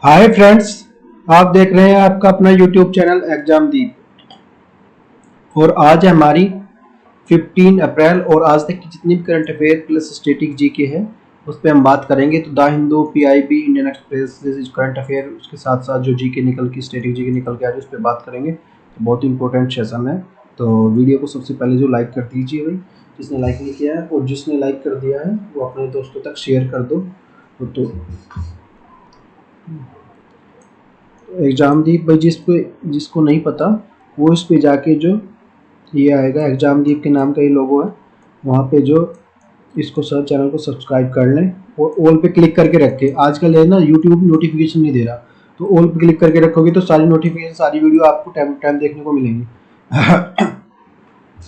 Hi friends, आप देख रहे हैं आपका अपना यूट्यूब चैनल एग्जामदीप। और आज है हमारी 15 अप्रैल और आज तक की जितनी भी current affair plus static GK है उस पर हम बात करेंगे। तो the Hindu, PIB, Indian express current affair, उसके साथ साथ जो जीके निकल की स्टैटिक जीके निकल के आ रही है उस पर बात करेंगे। तो बहुत ही इंपॉर्टेंट सेशन है। तो वीडियो को सबसे पहले जो लाइक कर दीजिए भाई, जिसने लाइक नहीं किया है, और जिसने लाइक कर दिया है वो अपने दोस्तों तक शेयर कर दो। तो एग्जामदीप भाई जिसको नहीं पता वो इस पे जाके जो ये आएगा एग्जामदीप के नाम का ये लोगो है, वहाँ पे जो इसको चैनल को सब्सक्राइब कर लें और ऑल पे क्लिक करके रखें। आजकल है ना यूट्यूब नोटिफिकेशन नहीं दे रहा, तो ऑल पे क्लिक करके रखोगे तो सारी नोटिफिकेशन, सारी वीडियो आपको टाइम टाइम देखने को मिलेंगी।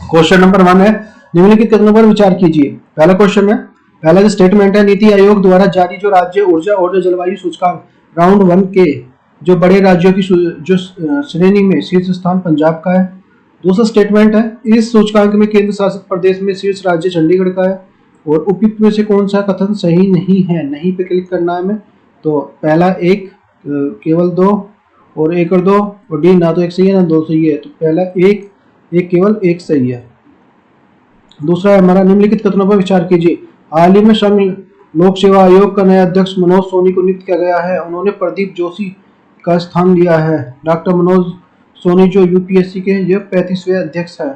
क्वेश्चन नंबर 1 है, निम्नलिखित कथनों पर विचार कीजिए। पहला क्वेश्चन है, पहला जो स्टेटमेंट है, नीति आयोग द्वारा जारी जो राज्य ऊर्जा और जो जलवायु सूचकांक राउंड 1 के जो बड़े राज्यों की जो श्रेणी में शीर्ष स्थान पंजाब का है। दूसरा स्टेटमेंट है, इस सूचकांक में केंद्र शासित प्रदेश में शीर्ष राज्य चंडीगढ़ का है। और उपयुक्त में से कौन सा कथन सही नहीं है, नहीं पे क्लिक करना है हमें। तो पहला एक, केवल 2, और 1 और 2, और डी ना तो 1 सही है ना 2 सही है। तो पहला एक केवल 1 सही है। दूसरा है हमारा, निम्नलिखित कथनों पर विचार कीजिए। हाल ही में संघ लोक सेवा आयोग का नया अध्यक्ष मनोज सोनी को नियुक्त किया गया है। उन्होंने प्रदीप जोशी का स्थान लिया है। डॉक्टर मनोज सोनी जो यूपीएससी के ये 35वें अध्यक्ष है।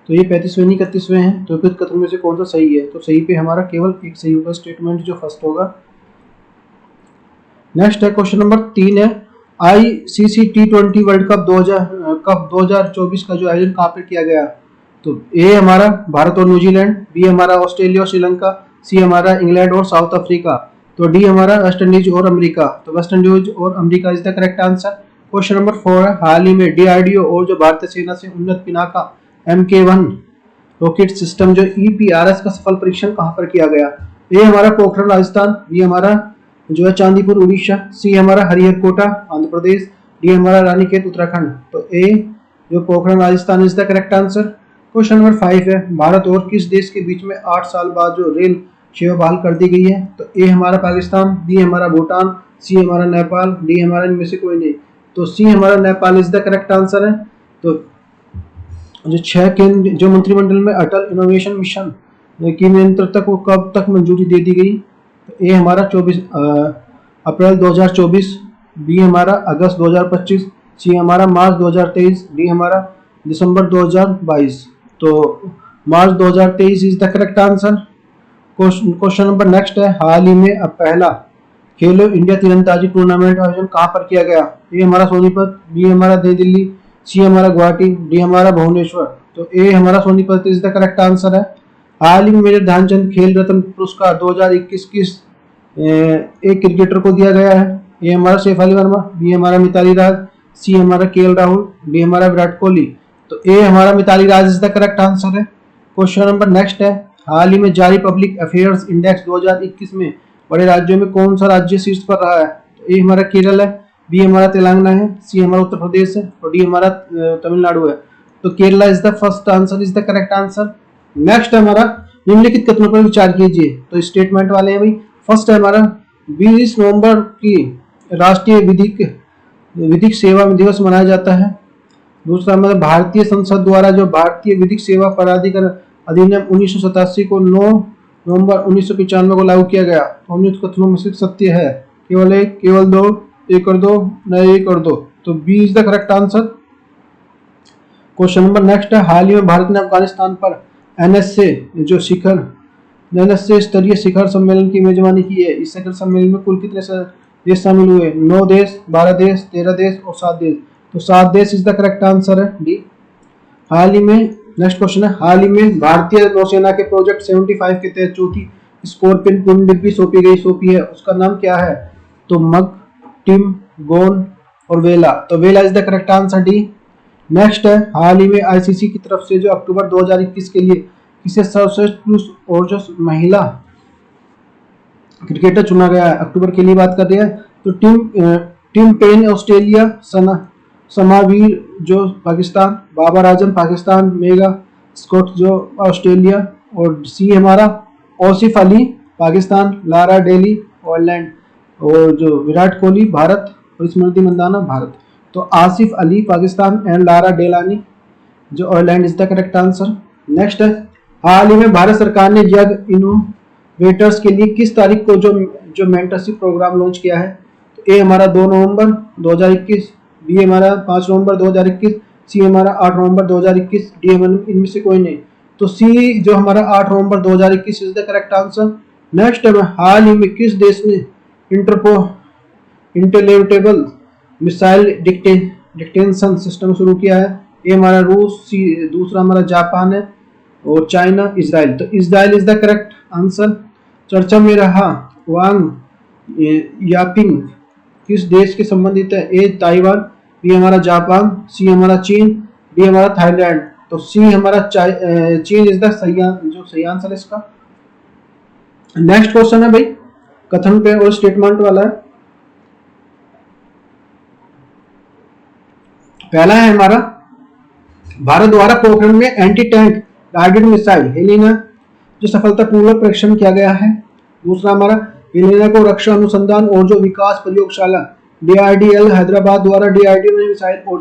तो ये 35वें नहीं 31वें हैं। तो उपयुक्त कथन में से कौन सा सही है? तो सही पे हमारा केवल एक सही होगा, स्टेटमेंट जो फर्स्ट होगा। नेक्स्ट है क्वेश्चन नंबर 3 है, आईसीसी T20 वर्ल्ड कप 2024 का जो आयोजन कहाँ पर किया गया? तो ए हमारा भारत और न्यूजीलैंड, बी हमारा ऑस्ट्रेलिया और श्रीलंका, सी हमारा इंग्लैंड और साउथ अफ्रीका, तो डी हमारा वेस्ट इंडीज और अमेरिका। तो वेस्ट इंडीज और America is the correct answer. Question number 4 है, हाल ही में डीआरडीओ और जो भारतीय सेना से उन्नत पिनाका MK1 रॉकेट सिस्टम जो EPRS का सफल परीक्षण कहां पर किया गया? ए हमारा पोखरण राजस्थान, बी हमारा जो है चांदीपुर उड़ीसा, सी हमारा हरिहरकोटा आंध्र प्रदेश, डी हमारा रानीखेत उत्तराखंड। तो ए जो Pokhran Rajasthan is the correct answer. Question number 5 है, भारत और किस देश के बीच में 8 साल बाद जो रेल सेवा बहाल कर दी गई है? तो ए हमारा पाकिस्तान, बी हमारा भूटान, सी हमारा नेपाल, डी हमारा इनमें से कोई नहीं। तो सी हमारा Nepal is the correct answer है। तो जो 6 केंद्र जो मंत्रिमंडल में अटल इनोवेशन मिशन की नियंत्रण तक वो कब तक मंजूरी दे दी गई? तो ए हमारा 24 अप्रैल 2024, बी हमारा अगस्त 2025, सी हमारा मार्च 2023, डी हमारा दिसंबर 2022। तो मार्च 2023 is the correct answer. Question number next है, हाल ही में अब पहला खेलो इंडिया तीरंदाजी टूर्नामेंट आयोजन कहां पर किया गया? ए हमारा सोनीपत, बी हमारा नई दिल्ली, सी हमारा गुवाहाटी, डी हमारा भुवनेश्वर। तो ए हमारा Sonipat is the correct answer है। हाल ही में मेजर ध्यानचंद खेल रत्न पुरस्कार 2021 किस एक क्रिकेटर को दिया गया है? ए हमारा सैफ अली वर्मा, बी हमारा मिताली राज, सी हमारा KL राहुल, डी हमारा विराट कोहली। तो ए हमारा मिताली राज इज द करेक्ट आंसर है। क्वेश्चन नंबर नेक्स्ट है, हाल ही में जारी पब्लिक अफेयर्स इंडेक्स 2021 में बड़े राज्यों में कौन सा राज्य शीर्ष पर रहा है? तो ए हमारा केरल है, बी हमारा तेलंगाना है, सी हमारा उत्तर प्रदेश है, और डी हमारा तमिलनाडु है। तो Kerala is the first answer, is the correct answer. Next है हमारा, निम्नलिखित कथनों पर विचार कीजिए। तो स्टेटमेंट वाले हैं भाई। फर्स्ट है हमारा, 20 नवंबर की राष्ट्रीय विधिक सेवा दिवस मनाया जाता है। दूसरा हमारा, भारतीय संसद द्वारा जो भारतीय विधिक सेवा प्राधिकरण अधिनियम 1987 को 9 नवंबर 1995 को लागू किया गया। तो निम्नलिखित कथनों में से सत्य है? केवल 1, केवल 2, 1 और 2, न 1 और 2। तो B is the correct answer. Question number next है, हाल ही में भारत ने अफगानिस्तान पर NSA स्तरीय शिखर सम्मेलन की मेजबानी की है। इस शिखर सम्मेलन में कुल कितने देश शामिल हुए? 9 देश, 12 देश, 13 देश और 7 देश। तो 7 देश इज द करेक्ट आंसर है, डी। हाल ही में नेक्स्ट क्वेश्चन है, हाल ही में भारतीय नौसेना के प्रोजेक्ट 75 के तहत चौथी स्कॉर्पियन पनडुब्बी सौंपी है, उसका नाम क्या है? तो मग, टिम, गोन और वेला। तो वेला is the correct answer, D. Next है, हाल ही में आईसीसी की तरफ से जो अक्टूबर 2021 के लिए किसे सर्वश्रेष्ठ पुरुष और जो महिला क्रिकेटर चुना गया है? अक्टूबर के लिए बात कर रहे हैं। तो टिम पेन ऑस्ट्रेलिया, समावीर जो पाकिस्तान, बाबर आजम पाकिस्तान, मेगा स्कॉट जो ऑस्ट्रेलिया, और सी हमारा Asif Ali Pakistan, Lara Delany England. और जो विराट कोहली भारत और स्मृति मंदाना भारत। तो Asif Ali Pakistan and Lara Delany जो Ireland is the correct answer. Next है, हाल ही में भारत सरकार ने यंग इनोवेटर्स के लिए किस तारीख को जो मेंटरशिप प्रोग्राम लॉन्च किया है? तो ए हमारा 2 नवंबर 2021, बी हमारा 5 नवंबर 2021, सी हमारा 8 नवंबर 2021, डी इनमें से कोई नहीं। तो सी जो हमारा 8 नवंबर 2021 is the correct answer. Next है, हाल ही में किस देश ने इंटरलेटेबल मिसाइल डिटेंशन सिस्टम शुरू किया है? ए हमारा रूस, सी दूसरा हमारा जापान है और चाइना इजराइल। तो Israel is the correct answer. चर्चा में रहा वांग यापिंग किस देश के संबंधित है? ए ताइवान, बी हमारा जापान, सी हमारा चीन, डी हमारा थाईलैंड। तो सी हमारा चीन इज द सही आंसर है इसका। नेक्स्ट क्वेश्चन है भाई कथन पे और स्टेटमेंट वाला है। पहला है हमारा, भारत द्वारा पोखरण में anti tank guided missile Helina जो सफलतापूर्वक परीक्षण किया गया है। दूसरा हमारा, हेलिना को रक्षा अनुसंधान और जो विकास प्रयोगशाला डीआरडीएल हैदराबाद द्वारा डीआरडीओ में मिसाइल और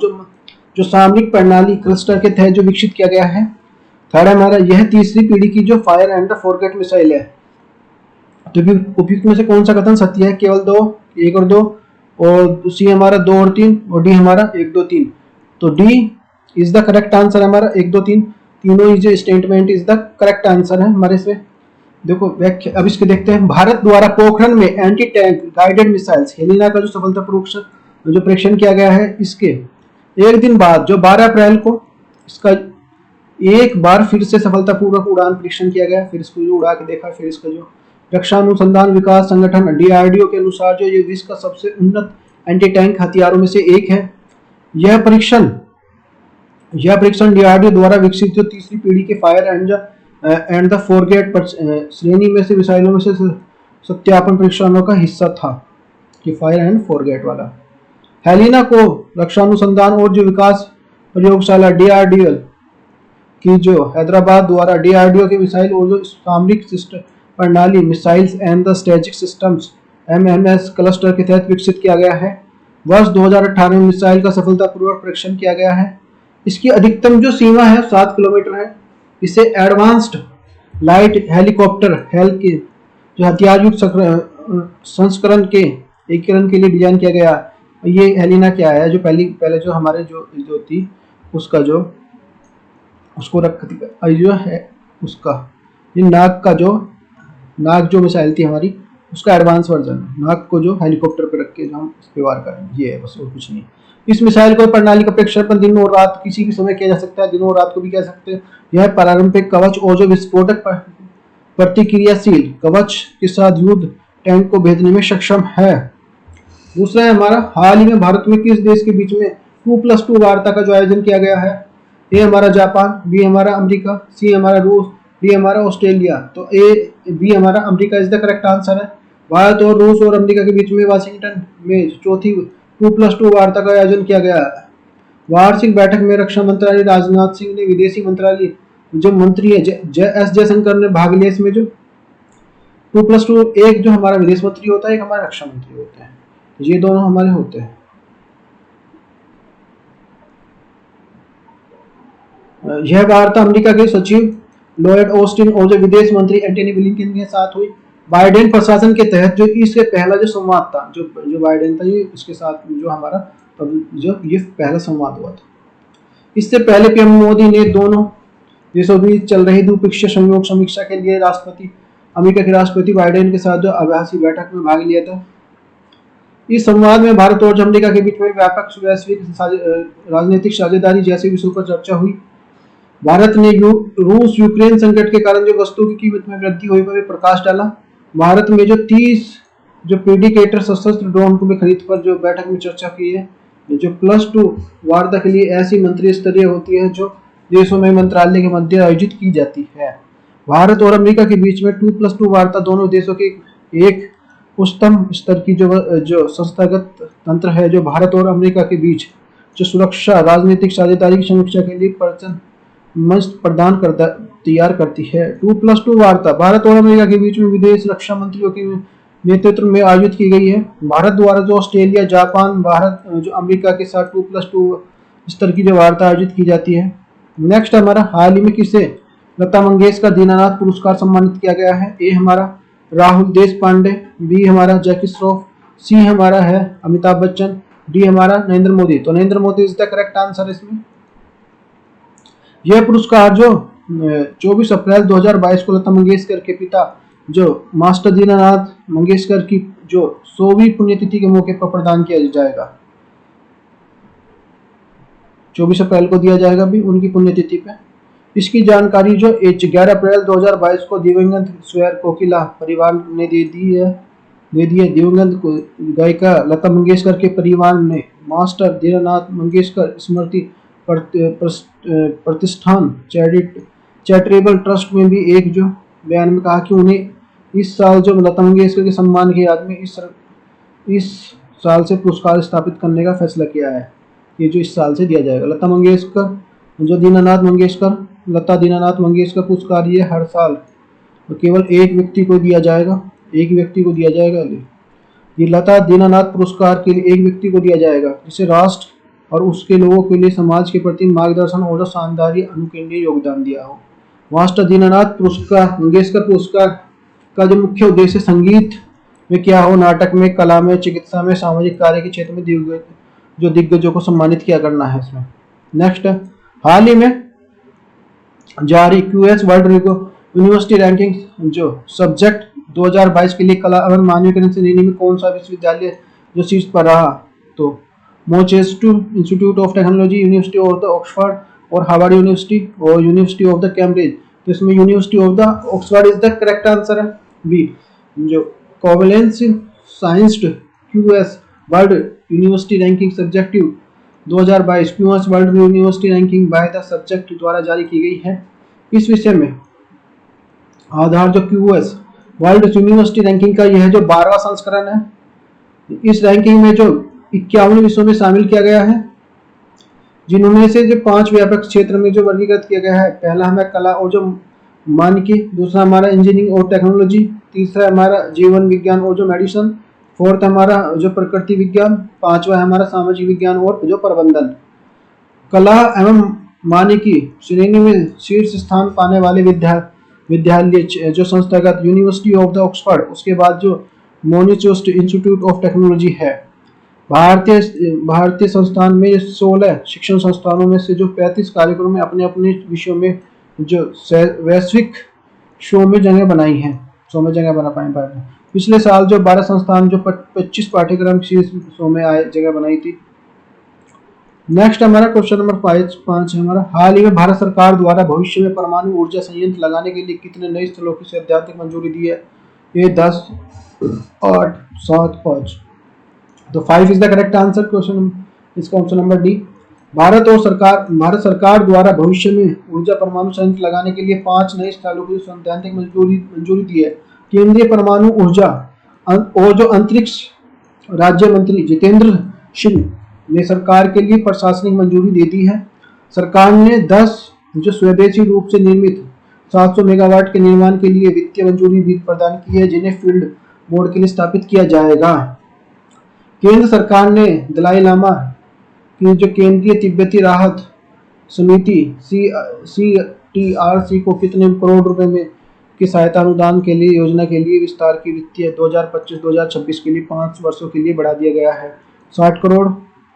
जो सामरिक प्रणाली क्लस्टर के तहत जो विकसित किया गया है। थर्ड हमारा, यह तीसरी पीढ़ी की जो fire and the forget missile है। तो उपयुक्त में से कौन सा कथन सत्य है? केवल 2, 1 और 2, और सी हमारा 2 और 3, और डी हमारा 1, 2, 3। तो D is the correct answer हमारा 1, 2, 3 तीनों ही जो statement is the correct answer है हमारे से। देखो व्याख्या अब इसके देखते हैं। भारत द्वारा पोखरण में anti tank guided missiles Helina का जो सफलतापूर्वक जो परीक्षण किया गया है, इसके एक दिन बाद जो 12 अप्रैल को इसका एक बार फिर से सफलतापूर्वक उड़ान परीक्षण किया गया। फिर इसको जो उड़ा के देखा, फिर इसका जो रक्षा अनुसंधान विकास संगठन डीआरडीओ के अनुसार जो ये विश्व का सबसे उन्नत एंटी टैंक हथियारों में से एक है। यह परीक्षण डीआरडीओ द्वारा विकसित जो तीसरी पीढ़ी के फायर एंड द फॉरगेट श्रेणी में से मिसाइलों में से सत्यापन परीक्षणों का हिस्सा था, कि फायर एंड फॉरगेट वाला। हेलिना को रक्षा अनुसंधान और जो विकास प्रयोगशाला डीआरडीएल की जो हैदराबाद द्वारा डीआरडीओ के मिसाइल और जो सामरिक सिस्टम प्रणाली missiles and the strategic systems MMS cluster के तहत विकसित किया गया है। वर्ष 2018 में मिसाइल का सफलतापूर्वक परीक्षण किया गया है। इसकी अधिकतम जो सीमा है 7 किलोमीटर है। इसे एडवांस्ड लाइट हेलीकॉप्टर हेल के जो हथियार युक्त संस्करण के एकीकरण के लिए डिजाइन किया गया। ये हेलिना क्या है, जो पहले जो हमारे जो थी उसका जो उसको रख जो है उसका ये नाग जो मिसाइल थी हमारी, उसका एडवांस वर्जन है। नाग को जो हेलीकॉप्टर पे रख के जो हम इस पे वार कर रहे हैं, ये है बस और कुछ नहीं। इस मिसाइल को प्रणाली का प्रक्षेपण दिन और रात किसी भी समय किया जा सकता है, दिन और रात को भी कह सकते हैं। यह पारंपरिक कवच और जो विस्फोटक प्रतिक्रियाशील कवच के साथ युद्ध टैंक को भेजने में सक्षम है। दूसरा है हमारा, हाल ही में भारत में किस देश के बीच में 2+2 वार्ता का जो आयोजन किया गया है? ए हमारा जापान, बी हमारा अमेरिका, सी हमारा रूस, डी हमारा ऑस्ट्रेलिया। तो बी हमारा America is the correct answer है। भारत और रूस और अमेरिका के बीच में वाशिंगटन में चौथी 2+2 वार्ता का आयोजन किया गया है। वार्षिक बैठक में रक्षा मंत्रालय राजनाथ सिंह ने, विदेशी मंत्रालय जो मंत्री है जयशंकर ने भाग लिया। इसमें जो 2+2 एक जो हमारा विदेश मंत्री होता है, एक हमारा रक्षा मंत्री होता है, ये दोनों हमारे होते हैं। यह वार्ता अमेरिका के सचिव लॉयड ऑस्टिन और जो विदेश मंत्री एंटनी ब्लिंकन के साथ हुई। बाइडेन प्रशासन के तहत जो इससे पहला जो संवाद था, जो बाइडेन था, ये इसके साथ जो हमारा जो ये पहला संवाद हुआ था। इससे पहले पीएम मोदी ने दोनों देशों के बीच चल रही द्विपक्षीय सहयोग समीक्षा के लिए अमेरिका के राष्ट्रपति बाइडेन के साथ जो आभासी बैठक में भाग लिया था। इस संवाद में भारत और अमेरिका के बीच में व्यापक वैश्विक राजनीतिक साझेदारी जैसे विषयों पर चर्चा हुई। भारत ने रूस यूक्रेन संकट के कारण जो वस्तुओं की कीमत में वृद्धि हुई पर प्रकाश डाला। भारत में जो 30 जो प्रेडिकेटर सशस्त्र ड्रोन की खरीद पर जो बैठक में चर्चा की है। जो +2 वार्ता के लिए ऐसी मंत्री स्तरीय होती है जो देशों में मंत्रालय के मध्य आयोजित की जाती है। भारत और अमेरिका के बीच में 2+2 वार्ता दोनों देशों के एक उच्चतम स्तर की जो संस्थागत तंत्र है, जो भारत और अमेरिका के बीच जो सुरक्षा राजनीतिक साझेदारी की समीक्षा के लिए मंच प्रदान तैयार करती है। 2+2 वार्ता भारत और अमेरिका के बीच में विदेश रक्षा मंत्रियों की नेतृत्व में आयोजित की गई है। भारत द्वारा जो ऑस्ट्रेलिया, जापान, भारत जो अमेरिका के साथ 2+2 स्तर की जो वार्ता आयोजित की जाती है। नेक्स्ट हमारा हाल ही में किसे लता मंगेशकर दीनानाथ पुरस्कार सम्मानित किया गया है? ए हमारा राहुल देश पांडे, बी हमारा जैकी श्रॉफ, सी हमारा है अमिताभ बच्चन, डी हमारा नरेंद्र मोदी। तो Narendra Modi is the correct answer इसमें। यह पुरस्कार जो 24 अप्रैल 2022 को लता मंगेशकर के पिता जो मास्टर दीनानाथ मंगेशकर की जो 100वीं पुण्यतिथि के मौके पर प्रदान किया जाएगा। 24 अप्रैल को दिया जाएगा भी उनकी पुण्यतिथि पे। इसकी जानकारी जो 11 अप्रैल 2022 को दिवंगत स्वर कोकिला परिवार ने दे दी है। दिवंगत गायिका लता मंगेशकर के परिवार ने मास्टर दीनानाथ मंगेशकर स्मृति प्रतिष्ठान चैरिटेबल ट्रस्ट में भी एक जो बयान में कहा कि उन्हें इस साल जो लता मंगेशकर के सम्मान की याद में इस साल से पुरस्कार स्थापित करने का फैसला किया है। ये जो इस साल से दिया जाएगा लता मंगेशकर जो लता दीनानाथ मंगेशकर पुरस्कार ये हर साल तो केवल एक व्यक्ति को दिया जाएगा। ये लता दीनानाथ पुरस्कार के लिए एक व्यक्ति को दिया जाएगा जिसे राष्ट्र और उसके लोगों के लिए समाज के प्रति मार्गदर्शन और शानदार अनुकरणीय योगदान दिया हो। मास्टर दीनानाथ मंगेशकर पुरस्कार का जो मुख्य उद्देश्य संगीत में क्या हो, नाटक में, कला में, चिकित्सा में, सामाजिक कार्य के क्षेत्र में जो दिग्गजों को सम्मानित किया करना है इसमें। नेक्स्ट हाल ही में जारी क्यूएस वर्ल्ड यूनिवर्सिटी रैंकिंग जो सब्जेक्ट 2022 के लिए कला एवं मानवीकरण श्रेणी में कौन सा विश्वविद्यालय जो शीर्ष पर रहा? तो Massachusetts Institute of Technology, University of the Oxford और हार्वर्ड यूनिवर्सिटी और यूनिवर्सिटी ऑफ द कैम्ब्रिज। तो इसमें University of the Oxford is the correct answer है। बी जो कोवलेंस साइंस्ड QS world university ranking subjective 2022 QS world university ranking by the subject द्वारा जारी की गई है। इस विषय में आधार जो क्यूएस वर्ल्ड यूनिवर्सिटी रैंकिंग का यह जो 12वां संस्करण है। इस रैंकिंग में जो 51 विषयों में शामिल किया गया है जिनमें से जो 5 व्यापक क्षेत्र में जो वर्गीकृत किया गया है। पहला हमारा कला और जो मानकी, दूसरा हमारा इंजीनियरिंग और टेक्नोलॉजी, तीसरा हमारा जीवन विज्ञान और जो मेडिसिन, फोर्थ हमारा जो प्रकृति विज्ञान, पांचवा हमारा सामाजिक विज्ञान और जो प्रबंधन। कला एवं मानकी श्रेणी में शीर्ष स्थान पाने वाले विद्यालय जो संस्थागत यूनिवर्सिटी ऑफ द ऑक्सफोर्ड, उसके बाद जो मैसाचुसेट्स इंस्टीट्यूट ऑफ टेक्नोलॉजी है। भारतीय संस्थान में 16 शिक्षण संस्थानों में से जो 35 कार्यक्रम में अपने अपने विषयों में जो वैश्विक शो में जगह बनाई है, शो में जगह बना पाए। पिछले साल जो 12 संस्थान जो 25 पाठ्यक्रम शो में आए जगह बनाई थी। नेक्स्ट हमारा क्वेश्चन नंबर 5 है हमारा, हाल ही में भारत सरकार द्वारा भविष्य में परमाणु ऊर्जा संयंत्र लगाने के लिए कितने नए स्थलों की सैद्धांतिक मंजूरी दी है? ये 10, 8, 7, 5। तो 5 is the correct answer question, इसका ऑप्शन नंबर डी। भारत सरकार द्वारा भविष्य में ऊर्जा परमाणु संयंत्र लगाने के लिए 5 नए स्थलों की सैद्धांतिक मंजूरी दी है। केंद्रीय परमाणु ऊर्जा और जो अंतरिक्ष राज्य मंत्री जितेंद्र सिंह ने सरकार के लिए प्रशासनिक मंजूरी दे दी है। सरकार ने 10 जो स्वदेशी रूप से निर्मित 700 मेगावाट के निर्माण के लिए वित्तीय मंजूरी भी प्रदान की है, जिन्हें फील्ड मोड के लिए स्थापित किया जाएगा। केंद्र सरकार ने दलाई लामा की जो केंद्रीय तिब्बती राहत समिति CTRC को कितने करोड़ रुपए में की सहायता अनुदान के लिए योजना के लिए विस्तार की वित्तीय 2025-2026 के लिए 5 वर्षों के लिए बढ़ा दिया गया है। 60 करोड़,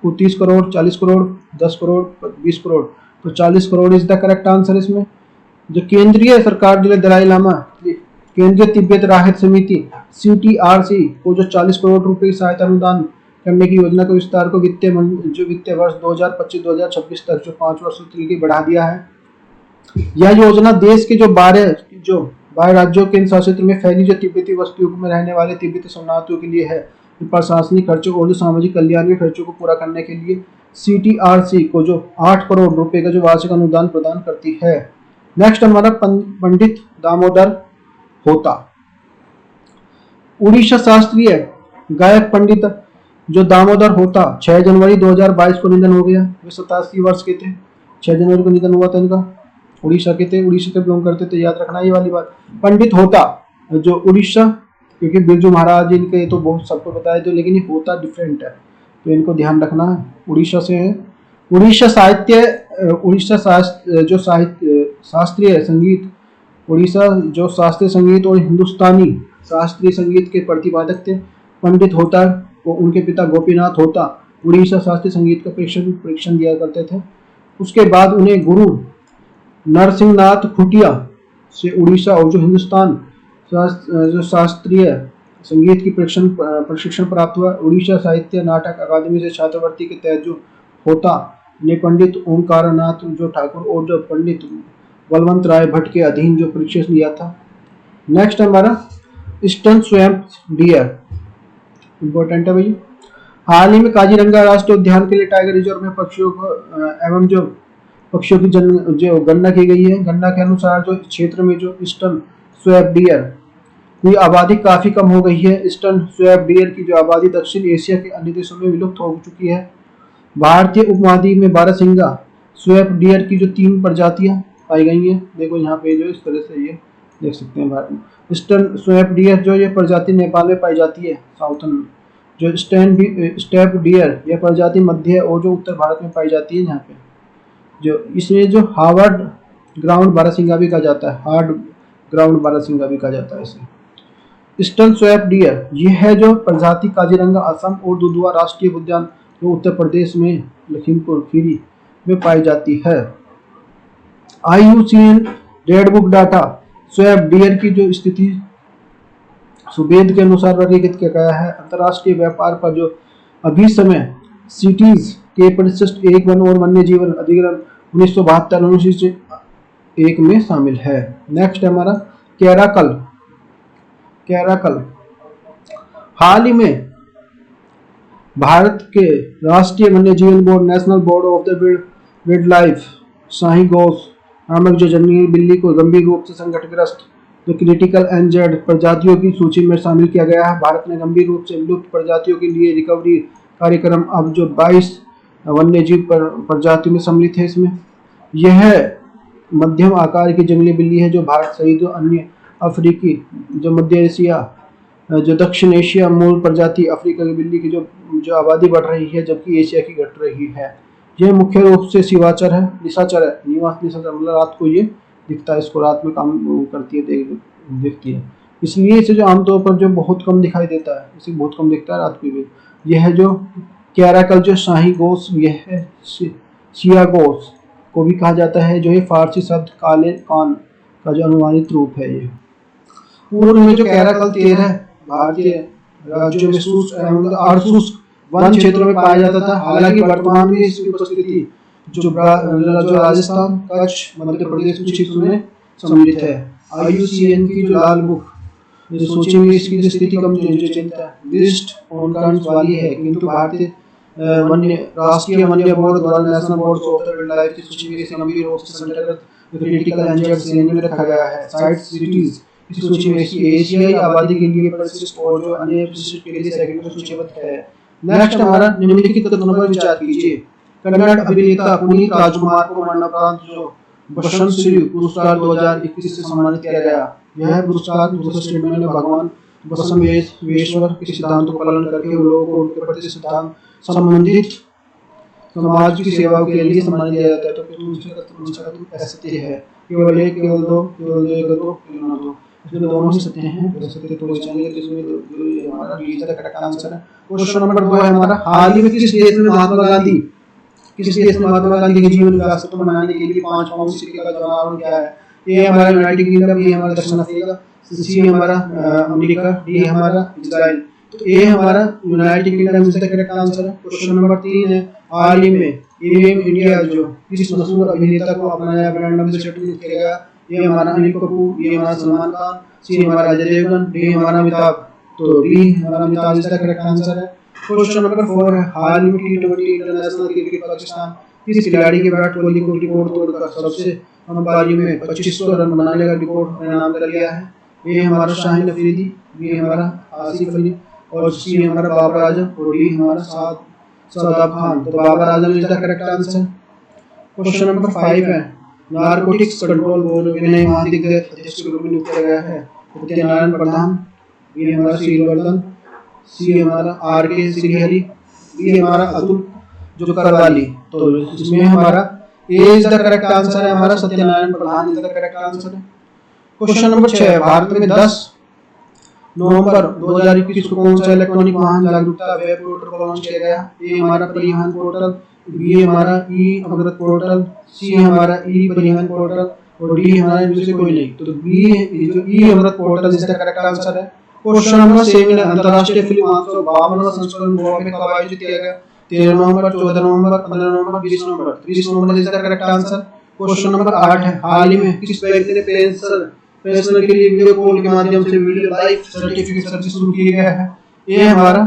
30 करोड़, 40 करोड़, 10 करोड़, 20 करोड़। तो 40 crore is the correct answer इसमें। जो केंद्रीय सरकार जो दलाई लामा केंद्रीय तिब्बत राहत समिति CTRC को जो 40 करोड़ रुपए की सहायता अनुदान करने की योजना के विस्तार को वित्तीय वर्ष 2025-2026 तक जो 5 वर्षों के लिए बढ़ा दिया है। यह योजना देश के जो 12 राज्यों केंद्र शासित में फैली जो तिब्बती बस्तियों में रहने वाले तिब्बती शरणार्थियों के लिए है। प्रशासनिक खर्चों और जो सामाजिक कल्याण के खर्चों को पूरा करने के लिए CTRC को जो 8 करोड़ रुपए का जो वार्षिक अनुदान प्रदान करती है। नेक्स्ट हमारा पंडित दामोदर होता। उड़ीसा शास्त्रीय गायक पंडित जो दामोदर होता 6 जनवरी 2022 को निधन हो गया। वे 87 वर्ष के थे। 6 जनवरी को निधन हुआ था इनका। उड़ीसा के थे, उड़ीसा से बिलोंग करते थे, याद रखना ये वाली बात। पंडित होता जो उड़ीसा क्योंकि बिरजू महाराज इनके तो बहुत सबको बताया तो, लेकिन ये होता डिफरेंट है, तो इनको ध्यान रखना है। उड़ीसा से है। उड़ीसा साहित्य, उड़ीसा जो साहित्य शास्त्रीय संगीत, उड़ीसा जो शास्त्रीय संगीत और हिंदुस्तानी शास्त्रीय संगीत के प्रतिपादक थे। पंडित होता और उनके पिता गोपीनाथ होता उड़ीसा शास्त्रीय संगीत का परीक्षण दिया करते थे। उसके बाद उन्हें गुरु नरसिंहनाथ खुटिया से उड़ीसा और जो हिंदुस्तान जो शास्त्रीय संगीत की प्रशिक्षण प्राप्त हुआ। उड़ीसा साहित्य नाटक अकादमी से छात्रवृत्ति के तहत जो होता ने पंडित ओंकारनाथ जो ठाकुर और जो पंडित बलवंत राय भट्ट के अधीन जो प्रशिक्षण लिया था। नेक्स्ट हमारा ईस्टर्न स्वैम्प डियर, इंपॉर्टेंट है भैया। हाल ही में काजीरंगा राष्ट्रीय उद्यान के लिए टाइगर रिजर्व में पक्षियों को एवं जो पक्षियों की जो गणना की गई है। गणना के अनुसार जो क्षेत्र में जो ईस्टर्न स्वैम्प डियर की आबादी काफी कम हो गई है। ईस्टर्न स्वैम्प डियर की जो आबादी दक्षिण एशिया के अन्य देशों में विलुप्त हो चुकी है। भारतीय उपमहाद्वीप में बारहसिंगा स्वैम्प डियर की जो 3 प्रजातियां पाई गई हैं। देखो यहाँ पे जो इस तरह से ये देख सकते हैं भारत में ईस्टर्न स्वैम्प डियर जो ये प्रजाति नेपाल में पाई जाती है साउथर्न में। जो स्टेप डियर यह प्रजाति मध्य और जो उत्तर भारत में पाई जाती है। यहाँ पे जो इसमें जो हार्वर्ड ग्राउंड बारहसिंगा भी कहा जाता है, हार्ड ग्राउंड बारहसिंगा भी कहा जाता है इसे। ईस्टर्न स्वैम्प डियर यह है जो प्रजाति काजीरंगा असम और दुधवा राष्ट्रीय उद्यान जो उत्तर प्रदेश में लखीमपुर खीरी में पाई जाती है। IUCN red book data swamp dear की जो स्थिति सुबेद के अनुसार वर्गीकृत किया गया है। अंतर्राष्ट्रीय व्यापार पर जो अभी समय सिटीज के परिशिष्ट 1 वन और वन्य जीवन अधिग्रहण 1972 अनुसूची 1 में शामिल है। नेक्स्ट हमारा कैराकल। कैराकल हाल ही में भारत के राष्ट्रीय वन्य जीवन board national board of the wildlife शाही गोस नामक जो जंगली बिल्ली को गंभीर रूप से संकटग्रस्त जो क्रिटिकल एंजर्ड प्रजातियों की सूची में शामिल किया गया है। भारत ने गंभीर रूप से विलुप्त प्रजातियों के लिए रिकवरी कार्यक्रम अब जो 22 वन्य जीव प्रजातियों में सम्मिलित है। इसमें यह मध्यम आकार की जंगली बिल्ली है जो भारत सहित जो अन्य अफ्रीकी जो मध्य एशिया जो दक्षिण एशिया मूल प्रजाति अफ्रीका की बिल्ली की जो आबादी बढ़ रही है, जबकि एशिया की घट रही है। यह मुख्य रूप से निशाचर है, निवास निशाचर, मतलब रात को ये दिखता है, इसको रात में काम करती है, दिखती है, इसलिए इसे जो आमतौर पर जो बहुत कम दिखाई देता है, इसे बहुत कम दिखता है रात को भी। यह जो कैराकल जो शाही गोस यह है शिया गोस को भी कहा जाता है, जो ये फारसी शब्द काले कान का जो अनुमानित रूप है। ये पूर्व में जो कैराकल 13 भारतीय राज्यों में शुष्क एवं अर्धशुष्क वन क्षेत्रों में पाया जाता था। हालांकि वर्तमान में इसकी उपस्थिति जो राजस्थान, कच्छ, मध्य प्रदेश कुछ हिस्सों में सम्मिलित है। IUCN की जो लाल बुक सूची में इसकी जो स्थिति कम जो चिंता लिस्ट वाली है, किंतु भारतीय राष्ट्रीय वन्य बोर्ड द्वारा national board of the wild life की सूची में इसे गंभीर रूप से संकटग्रस्त क्रिटिकल एंजर्ड श्रेणी में रखा गया है। साइट सिटीज इस सूची में एशियाई आबादी के लिए परिशिष्ट और जो अन्य परिशिष्ट के लिए सेकंड में सूचीबद्ध है। नेक्स्ट हमारा निम्नलिखित कथनों पर विचार कीजिए। कन्नड़ अभिनेता पुनीत राजकुमार को मरणोपरांत जो बसंत श्री पुरस्कार 2021 से सम्मानित किया गया। यह पुरस्कार दूसरे स्टेटमेंट में भगवान बसवेश्वर के सिद्धांतों का पालन करके लोगों को उनके प्रति सिद्धांत संबंधित समाज की सेवा के लिए सम्मान दिया जाता है। तो दूसरा सत्य है, केवल एक, केवल दो, केवल दो, केवल ना दो, इसमें दोनों ही सत्य हैं। सत्य तो बचाएंगे, तो इसमें हमारा बी का करेक्ट आंसर है। क्वेश्चन नंबर 2 है हमारा, हाल ही में किस देश में महात्मा गांधी के जीवन विकास को मनाने के लिए 5 पाउंड सिक्के का जमावड़ा किया है? ए हमारा यूनाइटेड किंगडम, बी हमारा दक्षिण अफ्रीका, सी हमारा अमेरिका, डी हमारा इजराइल। तो ए हमारा यूनाइटेड किंगडम इसका करेक्ट आंसर है। क्वेश्चन नंबर 3 है, हाल ही में ईवीएम इंडिया जो किस मशहूर अभिनेता को अपना नया ब्रांड एम्बेसडर नियुक्त किया गया? ये हमारा अनिल कपूर, ये हमारा सलमान खान, सी हमारा अजय देवगन, डी हमारा अमिताभ। तो डी हमारा अमिताभ इसका करेक्ट आंसर है। क्वेश्चन नंबर 4 है, हाल ही में T20 इंटरनेशनल क्रिकेट पाकिस्तान किस खिलाड़ी के विराट कोहली को रिकॉर्ड तोड़कर सबसे कम पारियों में 2500 रन बनाने का रिकॉर्ड नाम कर लिया है? ए हमारा शाहिन अफरीदी, बी हमारा आसिफ अली, और सी हमारा बाबर आजम, और डी हमारा शादाब खान। तो बाबर आजम इसका करेक्ट आंसर। क्वेश्चन नंबर 5 है, नारकोटिक्स कंट्रोल बोर्ड विनय महाधिक अध्यक्ष के रूप में नियुक्त किया गया है? सत्यनारायण प्रधान, बी हमारा सीलवर्धन, सी हमारा आर के श्रीहरि, डी हमारा अतुल जो करवाली। तो इसमें हमारा ए इज द करेक्ट आंसर है, हमारा सत्यनारायण प्रधान इज द करेक्ट आंसर है। क्वेश्चन नंबर 6, भारत में 10 नवंबर 2021 को कौन सा इलेक्ट्रॉनिक वाहन जागरूकता वेब पोर्टल को लॉन्च किया गया? ए हमारा परिवहन पोर्टल, बी हमारा ई अमृत पोर्टल, सी हमारा ई परिवहन पोर्टल और डी हमारा इनमें से कोई नहीं। तो बी जो e Amrit portal is the correct answer है। क्वेश्चन नंबर 7, अंतरराष्ट्रीय फिल्म महोत्सव 52वां संस्करण गोवा में कब आयोजित किया गया? 13 नवंबर, 14 नवंबर, 15 नवंबर, 20 नवंबर। 20 November is the correct answer. Question number 8 है, हाल ही में किस व्यक्ति ने पेंशनर के लिए वीडियो कॉल के माध्यम से वीडियो लाइफ सर्टिफिकेट सर्विस शुरू की गया है? ए हमारा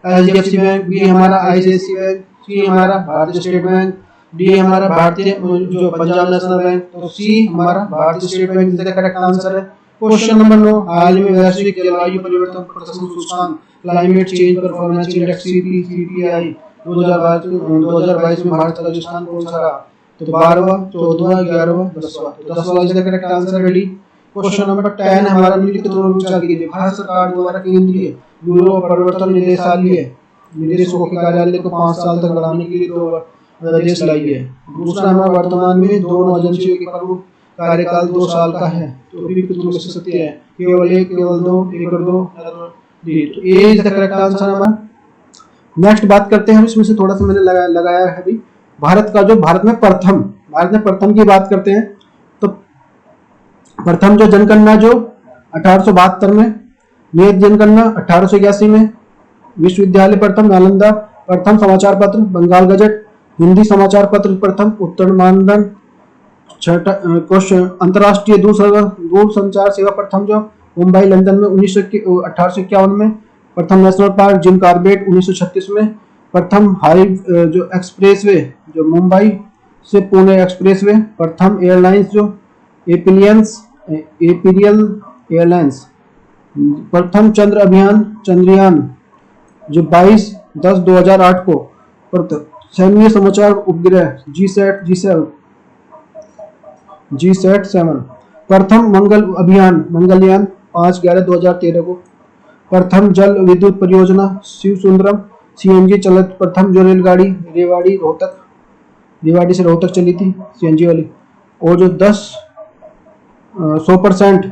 एचडीएफसी बैंक, बी हमारा आईसीआईसी बैंक, सी हमारा भारतीय स्टेट बैंक, डी हमारा भारतीय जो पंजाब नेशनल बैंक, तो सी हमारा भारतीय state bank is the correct answer है। क्वेश्चन नंबर 9, हाल ही में वैश्विक जलवायु परिवर्तन प्रदर्शन सूचकांक climate change performance index CPI 2022 में भारत का स्थान कौन सा रहा? तो 12वां, 14वां, 11वां, 10वां। तो 10वां इज द करेक्ट आंसर है डी। क्वेश्चन नंबर 10 हमारा निम्नलिखित दोनों विचार कीजिए। भारत सरकार द्वारा केंद्रीय ब्यूरो परिवर्तन निदेशालय निदेशकों के कार्यालय को 5 साल तक बढ़ाने के लिए 2 आदेश लाई है। दूसरा हमारा वर्तमान में दोनों एजेंसियों के प्रमुख कार्यकाल 2 साल का है। तो में से सत्य है, केवल एक, केवल दो, एक और दो, तो ए इज द करेक्ट आंसर हमारा। नेक्स्ट बात करते हैं हम, इसमें से थोड़ा सा मैंने लगाया है अभी, भारत में प्रथम की बात करते हैं। तो प्रथम जो जनगणना जो 1872 में, नियत जनगणना 1881 में, विश्वविद्यालय प्रथम नालंदा, प्रथम समाचार पत्र बंगाल गजट, हिंदी समाचार पत्र प्रथम उत्तर मानदंड, क्वेश्चन अंतरराष्ट्रीय दूरसंचार सेवा प्रथम जो मुंबई लंदन में 1851 में, प्रथम नेशनल पार्क जिम कॉर्बेट 1936 में, प्रथम हाई जो एक्सप्रेसवे जो मुंबई से पुणे एक्सप्रेसवे, प्रथम एयरलाइंस जो एपिरियल एयरलाइंस, प्रथम चंद्र अभियान चंद्रयान जो 22/10/2008 को, प्रथम सैन्य समाचार उपग्रह जीसैट-7, प्रथम मंगल अभियान मंगलयान 5/11/2013 को, प्रथम जल विद्युत परियोजना शिव सुंदरम सीएनजी चलित, प्रथम जो रेलगाड़ी रेवाड़ी से रोहतक चली थी सीएनजी वाली, और जो 100%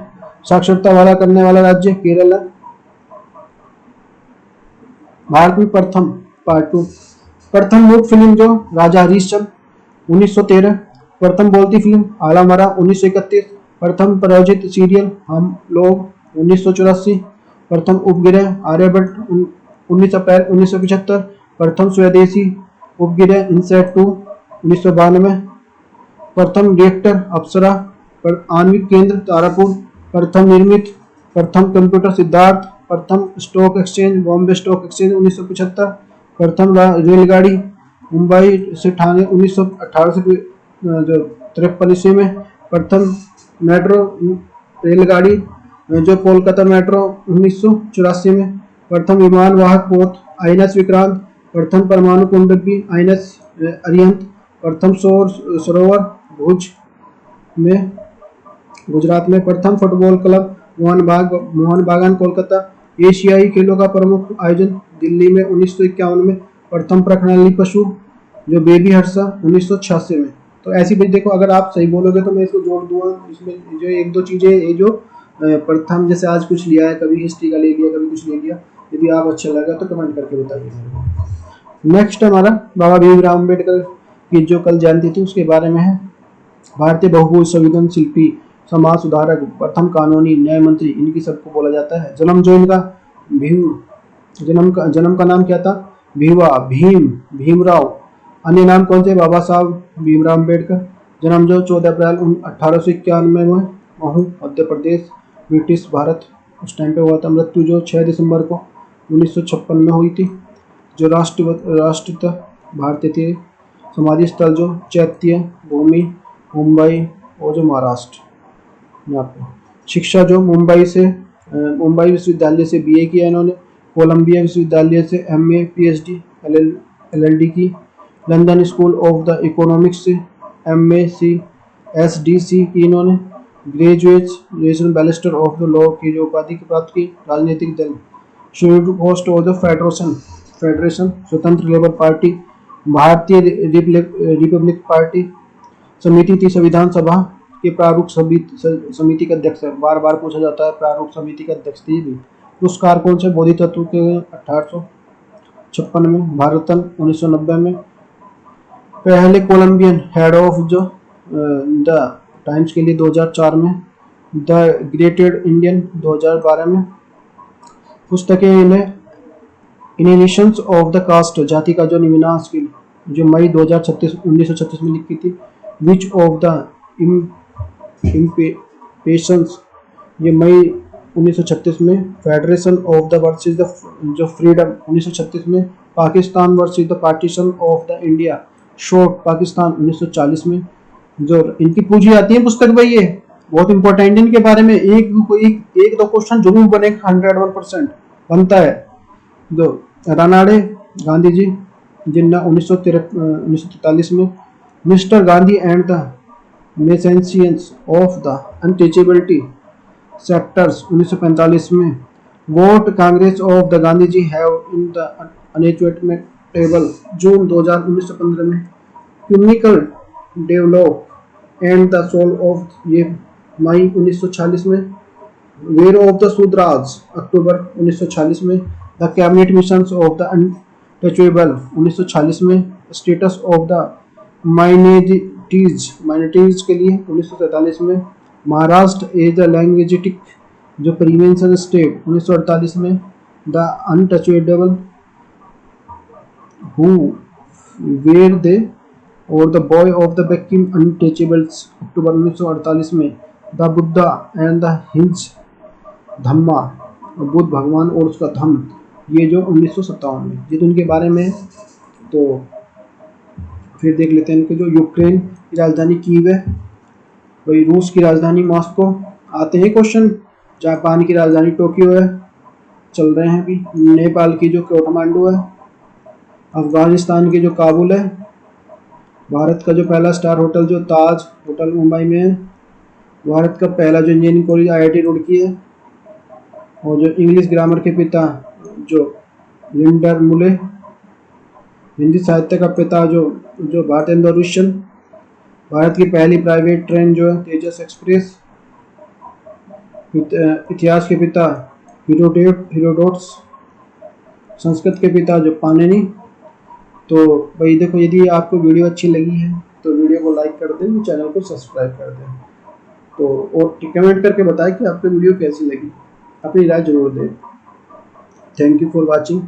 साक्षरता वाला करने वाला राज्य केरल है। भारत में प्रथम पार्ट 2, प्रथम मूक फिल्म जो राजा हरिश्चंद्र 1913, प्रथम बोलती फिल्म आलामरा 1931, प्रथम प्रायोजित सीरियल हम लोग 1984, प्रथम उपग्रह आर्यभट्ट 19 अप्रैल 1975, प्रथम स्वदेशी उपग्रह इनसैट 2 1992, प्रथम रिएक्टर अप्सरा, आणविक केंद्र तारापुर, प्रथम निर्मित, प्रथम कंप्यूटर सिद्धार्थ, प्रथम stock exchange Bombay stock exchange 1975, प्रथम रेलगाड़ी मुंबई से ठाणे 1918 से 53 ईस्वी में, प्रथम मेट्रो रेलगाड़ी जो कोलकाता मेट्रो 1984 में, प्रथम विमान वाहक पोत आईएनएस विक्रांत, प्रथम परमाणु कुंडकी आईएनएस अरिहंत, प्रथम सरोवर भुज में गुजरात में, प्रथम फुटबॉल क्लब मोहन बागान कोलकाता, एशियाई खेलों का प्रमुख आयोजन दिल्ली में 1951 में, प्रथम प्रणाली पशु जो बेबी हर्षा 1986 में। तो ऐसी भी देखो, अगर आप सही बोलोगे तो मैं इसको जोड़ दूंगा, इसमें जो 1-2 चीजें ये जो प्रथम जैसे आज कुछ लिया है, कभी हिस्ट्री का ले लिया, कभी कुछ ले लिया, यदि आप अच्छा लगा तो कमेंट करके बताइए। नेक्स्ट हमारा बाबा भीमराव अम्बेडकर की जो कल जयंती थी उसके बारे में है। भारतीय बहुभूज संविधान शिल्पी, समाज सुधारक, प्रथम कानूनी न्याय मंत्री, इनकी सबको बोला जाता है। जन्म जो इनका जन्म का नाम क्या था? भीमराव। अन्य नाम कौन थे? बाबा साहब भीमराव अम्बेडकर। जन्म जो 14 अप्रैल 1891 में महू मध्य प्रदेश ब्रिटिश भारत उस टाइम पे हुआ था। मृत्यु जो 6 दिसंबर को 1956 में हुई थी। जो राष्ट्रपिता भारतीय थे। समाधि स्थल जो चैत्य भूमि मुंबई और जो महाराष्ट्र यहाँ पे। शिक्षा जो मुंबई विश्वविद्यालय से बीए किया इन्होंने। कोलंबिया विश्वविद्यालय से एमए पीएचडी एलएलडी की। London school of the economics से एमए सी एसडीसी की इन्होंने। Graduation barrister of the law की जो उपाधि की प्राप्त की। राजनीतिक दल scheduled caste of the federation, स्वतंत्र लेबर पार्टी, भारतीय रिपब्लिक पार्टी। समिति थी संविधान सभा के प्रारूप समिति का अध्यक्ष है, बार बार पूछा जाता है, प्रारूप समिति का अध्यक्ष थी भी। पुरस्कार कौन से बोधि तत्व के 1856 में, भारत रत्न 1990 में। पहले कोलंबियन हेड ऑफ जो द टाइम्स के लिए 2004 में। द ग्रेटेड इंडियन 2012 में। पुस्तकें इनहेलिशंस ऑफ द कास्ट, जाति का जो निविनाश की, जो मई 1936 में लिखी थी। विच ऑफ द इम्पेशंस, ये मई 1936 में। Federation of the versus the जो फ्रीडम 1936 में। Pakistan versus the partition of the India, शोट पाकिस्तान 1940 में। जो इनकी पूछी जाती है पुस्तक भाई, ये बहुत इंपॉर्टेंट, इनके बारे में एक दो क्वेश्चन जरूर बनेगा, 101% बनता है। जो रानाडे गांधी जी, जिन्ना 1943 में। Mister Gandhi and the emancipation of the untouchability sectors 1945 में। What Congress of the Gandhi ji have in the अनएचमेंट टेबल, जून 1915 में। Clinical develop and the soul of, ये मई 1946 में। वेयर ऑफ द शूद्राज, अक्टूबर 1946 में। The cabinet missions of the untouchable 1946 में। स्टेटस ऑफ द माइनॉरिटीज के लिए 1947 में। महाराष्ट्र एज द लैंग्वेजिटिक जो प्रीवेंशन स्टेट 1948 में। The untouchable who were they और the boy of the became untouchables, अक्टूबर 1948 में। The Buddha and the his dhamma, Buddha भगवान और उसका धम्म, ये जो 1957 में। ये तो उनके बारे में। तो फिर देख लेते हैं इनके जो यूक्रेन की राजधानी कीव है, वही रूस की राजधानी मॉस्को। आते हैं क्वेश्चन। जापान की राजधानी टोक्यो है, चल रहे हैं अभी। नेपाल की जो काठमांडू है। अफगानिस्तान की जो काबुल है। भारत का जो पहला स्टार होटल जो ताज होटल मुंबई में है। भारत का पहला जो इंजीनियरिंग कॉलेज IIT रुड़की है। और जो इंग्लिश ग्रामर के पिता जो लिंडर मुले, हिंदी साहित्य का पिता जो भारतेंद्र ऋषिन। भारत की पहली प्राइवेट ट्रेन जो है तेजस एक्सप्रेस। इतिहास के पिता हेरोडोटस। संस्कृत के पिता जो पाणिनि। तो भाई देखो, यदि आपको वीडियो अच्छी लगी है तो वीडियो को लाइक कर दें, चैनल को सब्सक्राइब कर दें। तो और कमेंट करके बताएं कि आपको वीडियो कैसी लगी, अपनी राय जरूर दें। Thank you for watching.